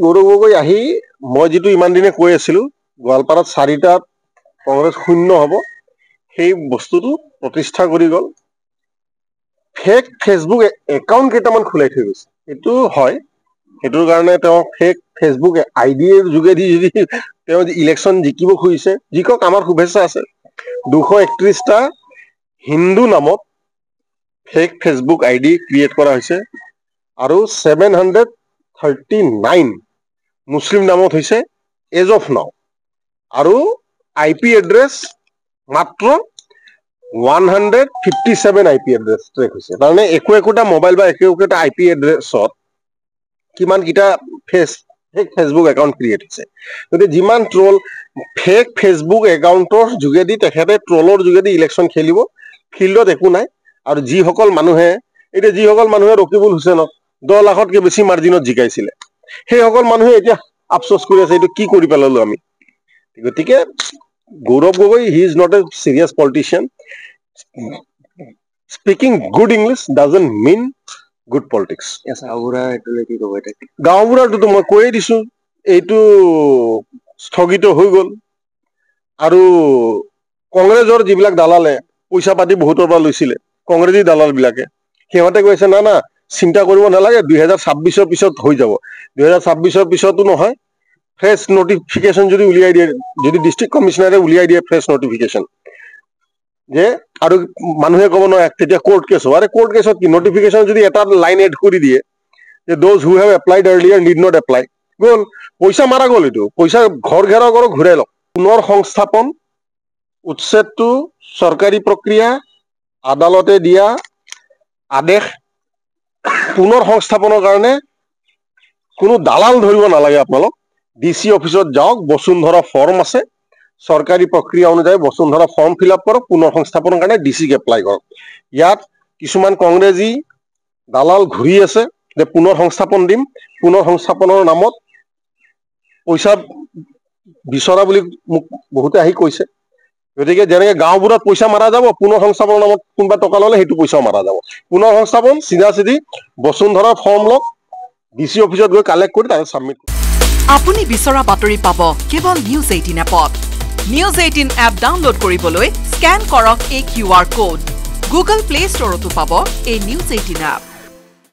গৌৰৱ গগৈ আহি মই যিটো ইমান দিনে কৈ আছিলো গোৱালপাৰাত 4টাত কংগ্ৰেছ শূন্য হ'ব সেই বস্তুটো প্ৰতিষ্ঠা কৰি গ'ল ফেক ফেচবুক একাউণ্ট কেইটামান খোলাই থৈ গৈছে এইটো হয় সেইটোৰ কাৰণে তেওঁ ফেক ফেচবুক আইডিৰ যোগেদি যদি তেওঁ ইলেকশ্যন জিকিব খুজিছে জিকক আমাৰ শুভেচ্ছা আছে 231টা হিন্দু নামত ফেক ফেচবুক আইডি ক্ৰিয়েট কৰা হৈছে আৰু 739 মুছলিম নামত হৈছে এজ অফ নাও আৰু আইপি এড্ৰেছ মাত্ৰ 157 আইপি এড্ৰেছ ট্ৰেক হৈছে তাৰমানে একোটা মোবাইল বা একোটা আইপি এড্ৰেছত কিমান কিটা ফেক ফেচবুক একাউণ্ট ক্ৰিয়েট হৈছে গতিকে যিমান ট্ৰল ফেক ফেচবুক একাউণ্টৰ যোগেদি তেখেতে ট্ৰলৰ যোগেদি ইলেকশ্যন খেলিব ফিল্ডত একো নাই আৰু যিসকল মানুহে ৰকিবুল হুছেইনক 10 লাখতকৈ বেছি মাৰ্জিনত জিকাইছিলে সেইসকল মানুহে এতিয়া আফচোচ কৰি আছে এইটো কি কৰি পেলালো আমি গতিকে Gaurav Gogoi he is not a serious politician speaking good English doesn't mean good politics গাঁওবুঢ়াটোতো মই কৈয়ে দিছো এইটো স্থগিত হৈ গ'ল আৰু কংগ্ৰেছৰ যিবিলাক দালালে পইচা পাতি বহুতৰ পৰা লৈছিলে কংগ্ৰেছী দালাল বিলাকে সিহঁতে কৈছে না না চিন্তা কৰিব নালাগে 2026 পিছত হৈ যাব 2026 পিছতো নহয় ফ্ৰেছ নটিফিকেশ্যন যদি উলিয়াই দিয়ে যদি ডিষ্ট্ৰিক্ট কমিশনাৰে উলিয়াই দিয়ে ফ্ৰেছ নটিফিকেশ্যন যে আৰু মানুহে ক'ব নহয় তেতিয়া কোৰ্ট কেছ হ'ব আৰে কোৰ্ট কেছত কি নটিফিকেশ্যন যদি এটা লাইন এড কৰি দিয়ে যে those who have applied earlier need not apply গ'ল পইচা মাৰা গ'ল এইটো পইচা ঘৰ ঘেৰাও কৰক ঘূৰাই লওক পুনৰ সংস্থাপন উচ্ছেদটো চৰকাৰী প্ৰক্ৰিয়া আদালতে দিয়া আদেশ পুনৰ সংস্থাপনৰ কাৰণে কোনো দালাল ধৰিব নালাগে আপোনালোক ডিচি অফিচত যাওক বসুন্ধৰা ফৰ্ম আছে চৰকাৰী প্ৰক্ৰিয়া অনুযায়ী বসুন্ধৰা ফৰ্ম ফিল আপ কৰক পুনৰ সংস্থাপনৰ কাৰণে ডিচিক এপ্লাই কৰক ইয়াত কিছুমান কংগ্ৰেছী দালাল ঘূৰি আছে যে পুনৰ সংস্থাপন দিম পুনৰ সংস্থাপনৰ নামত পইচা বিচৰা বুলি মোক বহুতে আহি কৈছে গতিকে যেনেকে গাঁওবোৰত পইচা মাৰা যাব পুনৰ সংস্থাপনৰ নামত কোনোবা টকা ল'লে সেইটো পইচাও মাৰা যাব পুনৰ সংস্থাপন চিধা চিধি বসুন্ধৰা ফৰ্ম লওক ডিচি অফিচত গৈ কালেক্ট কৰি তাতে সাবমিট আপুনি বিচৰা বাতৰি পাব কেৱল নিউজ 18 এপত নিউজ 18 এপ ডাউনলোড কৰিবলৈ স্ক্যান কৰক এই QR কোড গুগল প্লে ষ্টৰতো পাব এই নিউজ 18 এপ